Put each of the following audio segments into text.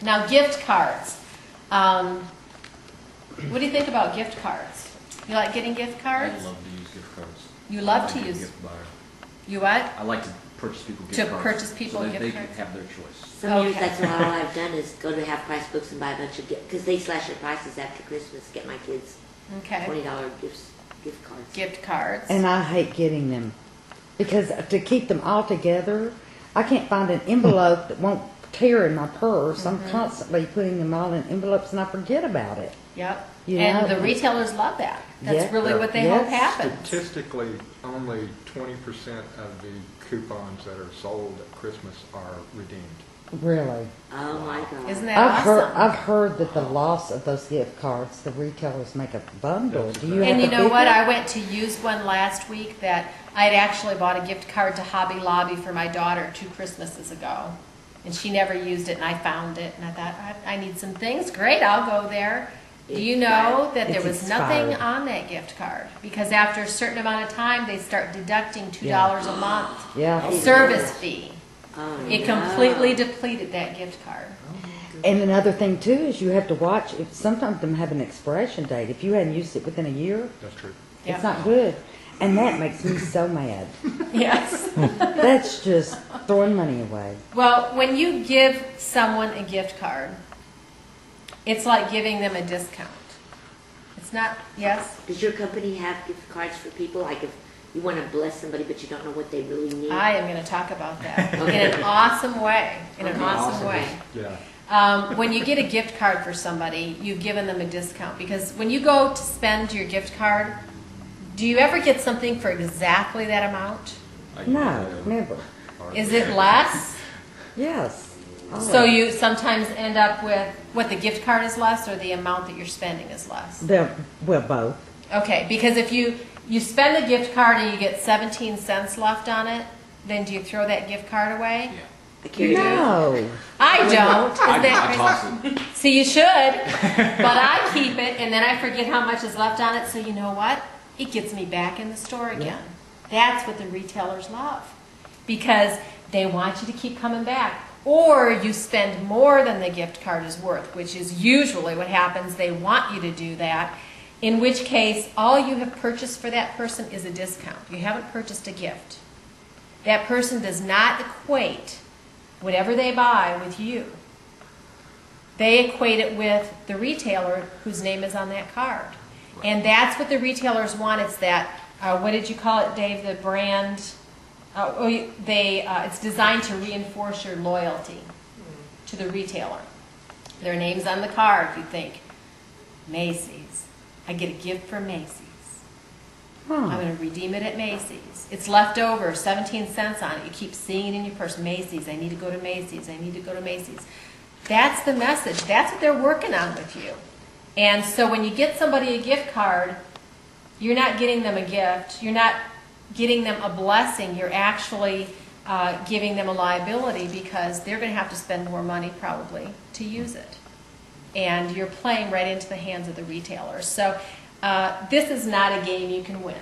Now, gift cards. What do you think about gift cards? You like getting gift cards? I love to use gift cards. You love to I'm a use. gift buyer. You what? I like to purchase people gift To cards. purchase people so that gift they cards? can have their choice. Some years Okay. that's all I've done is go to half price books and buy a bunch of gifts, because they slash their prices after Christmas, get my kids Okay. $20 gift cards. Gift cards. And I hate getting them because to keep them all together, I can't find an envelope that won't tear in my purse. I'm constantly putting them all in envelopes and I forget about it. Yep. You And know? the retailers love that. That's Yeah. really what they Yes. hope happens. Statistically, only 20% of the coupons that are sold at Christmas are redeemed. Really. Oh my God. Isn't that I've awesome? heard that the loss of those gift cards, the retailers make a bundle. That's Do you exactly- have And you the know what? figure? I went to use one last week that I'd actually bought a gift card to Hobby Lobby for my daughter 2 Christmases ago. And she never used it, and I found it, and I thought, I need some things. Great, I'll go there. Do you know that there It's was nothing expired. on that gift card? Because after a certain amount of time, they start deducting $2 a month Yeah. service fee. Oh, It no. completely depleted that gift card. And another thing too is you have to watch. If sometimes them have an expiration date. If you hadn't used it within a year, That's true. Yeah. it's not good. And that makes me so mad. Yes. That's just throwing money away. Well, when you give someone a gift card, it's like giving them a discount. It's not, yes? Does your company have gift cards for people? Like if you want to bless somebody but you don't know what they really need? I am going to talk about that in an awesome way. In an awesome way. Yeah. When you get a gift card for somebody, you've given them a discount. Because when you go to spend your gift card, do you ever get something for exactly that amount? No, never. Is it less? Yes. So you sometimes end up with what the gift card is less or the amount that you're spending is less? Well, both. Okay, because if you spend the gift card and you get 17 cents left on it, then do you throw that gift card away? Yeah. I carry it. No. I don't. Is I that toss it. See, you should, but I keep it and then I forget how much is left on it. So you know what? It gets me back in the store again. That's what the retailers love because they want you to keep coming back. Or you spend more than the gift card is worth, which is usually what happens. They want you to do that, in which case all you have purchased for that person is a discount. You haven't purchased a gift. That person does not equate whatever they buy with you. They equate it with the retailer whose name is on that card. And that's what the retailers want. It's that, what did you call it, Dave, the brand? It's designed to reinforce your loyalty to the retailer. Their name's on the card. You think, Macy's. I get a gift from Macy's. I'm Huh. going to redeem it at Macy's. It's left over, 17 cents on it. You keep seeing it in your purse. Macy's, I need to go to Macy's. I need to go to Macy's. That's the message. That's what they're working on with you. And so when you get somebody a gift card, you're not getting them a gift. You're not getting them a blessing. You're actually giving them a liability because they're going to have to spend more money probably to use it. And you're playing right into the hands of the retailers. So this is not a game you can win.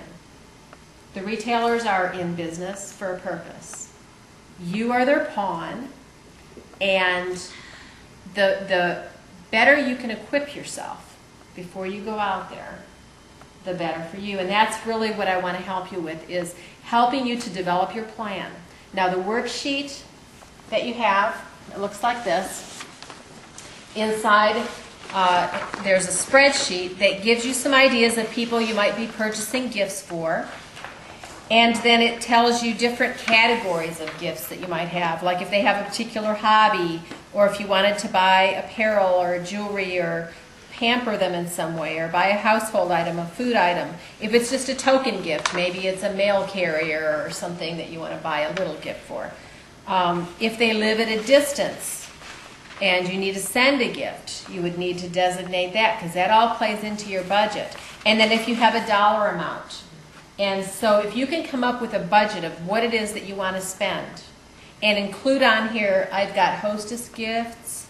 The retailers are in business for a purpose. You are their pawn, and the better you can equip yourself before you go out there, the better for you. And that's really what I want to help you with, is helping you to develop your plan. Now the worksheet that you have, it looks like this. Inside there's a spreadsheet that gives you some ideas of people you might be purchasing gifts for. And then it tells you different categories of gifts that you might have, like if they have a particular hobby, or if you wanted to buy apparel or jewelry or pamper them in some way, or buy a household item, a food item. If it's just a token gift, maybe it's a mail carrier or something that you want to buy a little gift for. If they live at a distance and you need to send a gift, you would need to designate that because that all plays into your budget. And then if you have a dollar amount. And so if you can come up with a budget of what it is that you want to spend and include on here, I've got hostess gifts,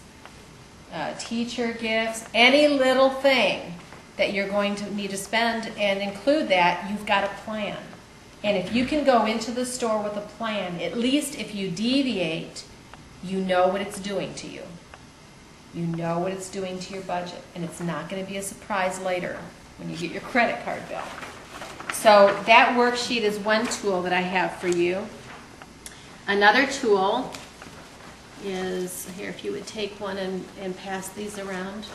teacher gifts, any little thing that you're going to need to spend and include that, you've got a plan. And if you can go into the store with a plan, at least if you deviate, you know what it's doing to you. You know what it's doing to your budget, and it's not going to be a surprise later when you get your credit card bill. So that worksheet is one tool that I have for you. Another tool is, here, if you would take one and pass these around.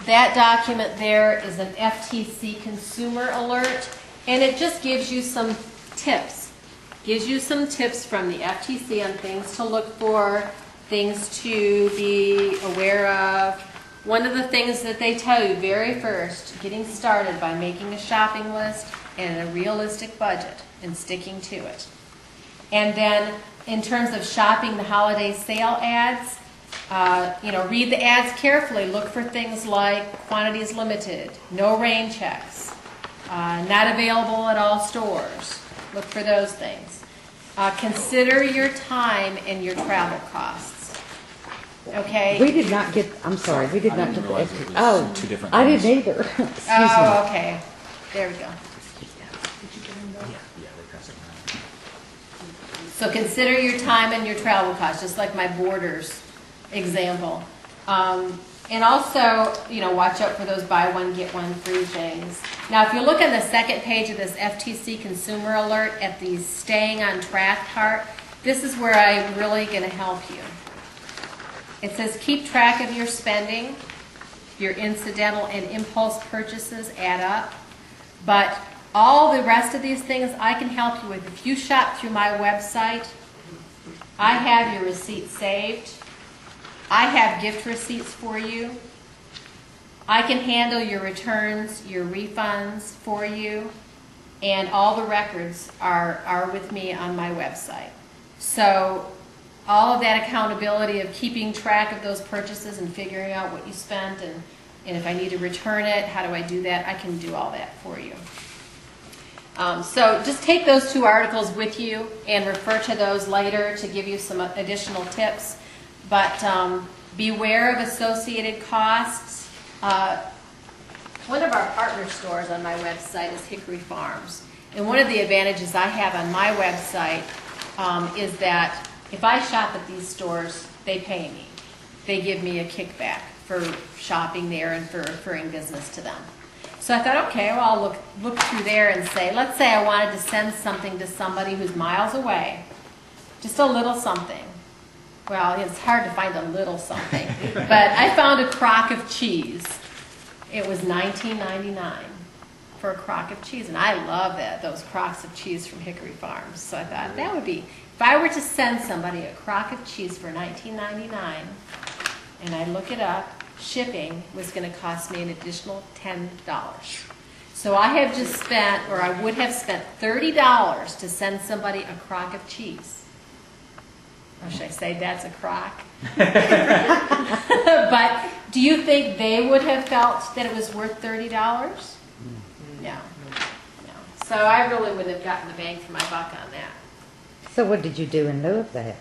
That document there is an FTC consumer alert, and it just gives you some tips. Gives you some tips from the FTC on things to look for, things to be aware of. One of the things that they tell you very first, getting started by making a shopping list and a realistic budget and sticking to it. And then in terms of shopping the holiday sale ads, read the ads carefully. Look for things like quantities limited, no rain checks, not available at all stores. Look for those things. Consider your time and your travel costs. Okay? We did not get, I'm sorry, we did not get the realize it FTC. was Oh, two different I things. didn't either. Excuse me. Oh, okay. There we go. Yeah, they pass it around. So consider your time and your travel costs, just like my Borders example. And also, watch out for those buy one, get one free things. Now, if you look on the second page of this FTC consumer alert at the staying on track part, this is where I'm really going to help you. It says keep track of your spending. Your incidental and impulse purchases add up. But all the rest of these things I can help you with. If you shop through my website, I have your receipts saved. I have gift receipts for you. I can handle your returns, your refunds for you, and all the records are with me on my website. So all of that accountability of keeping track of those purchases and figuring out what you spent, and if I need to return it, how do I do that? I can do all that for you. So just take those two articles with you and refer to those later to give you some additional tips. But beware of associated costs. One of our partner stores on my website is Hickory Farms. And one of the advantages I have on my website is that if I shop at these stores, they pay me. They give me a kickback for shopping there and for referring business to them. So I thought, okay, well, I'll look through there and say, let's say I wanted to send something to somebody who's miles away, just a little something. Well, it's hard to find a little something, but I found a crock of cheese. It was $19.99 for a crock of cheese, and I love those crocks of cheese from Hickory Farms. So I thought that would be, if I were to send somebody a crock of cheese for $19.99, and I look it up, shipping was going to cost me an additional $10. So I have just spent, or I would have spent $30 to send somebody a crock of cheese. Or should I say that's a crock? But do you think they would have felt that it was worth $30? No. So I really wouldn't have gotten the bang for my buck on that. So what did you do in lieu of that?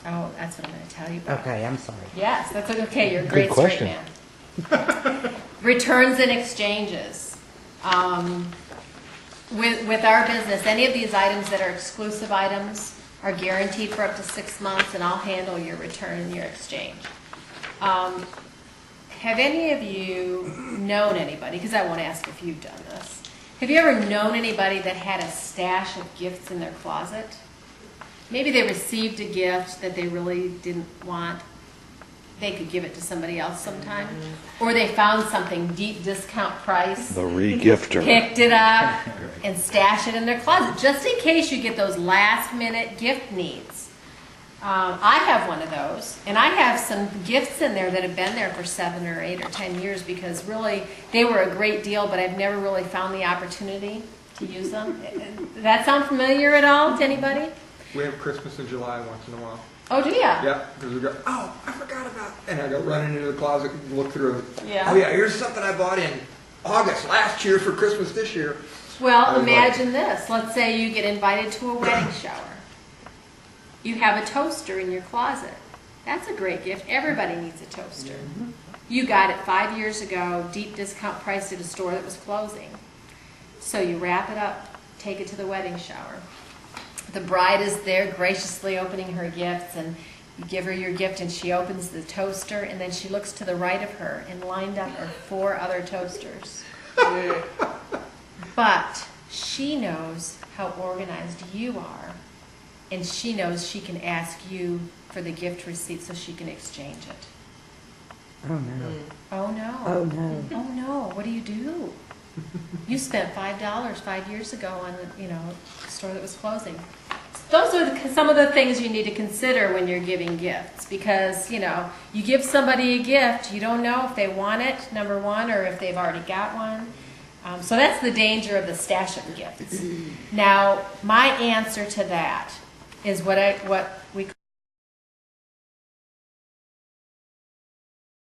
Oh, that's what I'm going to tell you about. Okay, I'm sorry. Yes, that's okay. You're a great Good straight question. man. Returns and exchanges. With our business, any of these items that are exclusive items are guaranteed for up to 6 months, and I'll handle your return and your exchange. Have any of you known anybody, because I won't ask if you've done this, have you ever known anybody that had a stash of gifts in their closet? Maybe they received a gift that they really didn't want. They could give it to somebody else sometime. Or they found something deep discount price. The re-gifter. Picked it up and stashed it in their closet, just in case you get those last minute gift needs. I have one of those, and I have some gifts in there that have been there for 7 or 8 or 10 years because really they were a great deal, but I've never really found the opportunity to use them. Does that sound familiar at all to anybody? We have Christmas in July once in a while. Oh, do you? Yeah, because we go, oh, I forgot about, and I go running into the closet and look through it. Yeah. Oh yeah, here's something I bought in August last year for Christmas this year. Well, imagine this. Let's say you get invited to a wedding shower. You have a toaster in your closet. That's a great gift. Everybody needs a toaster. You got it 5 years ago, deep discount priced at a store that was closing. So you wrap it up, take it to the wedding shower. The bride is there graciously opening her gifts, and You give her your gift and she opens the toaster and then she looks to the right of her and lined up are 4 other toasters. But she knows how organized you are, and she knows she can ask you for the gift receipt so she can exchange it. Oh no. Oh no. Oh no. Oh no, what do? You spent $5 5 years ago on a store that was closing. Those are some of the things you need to consider when you're giving gifts, because you give somebody a gift, you don't know if they want it, number one, or if they've already got one. So that's the danger of the stash of gifts. Now, my answer to that is what we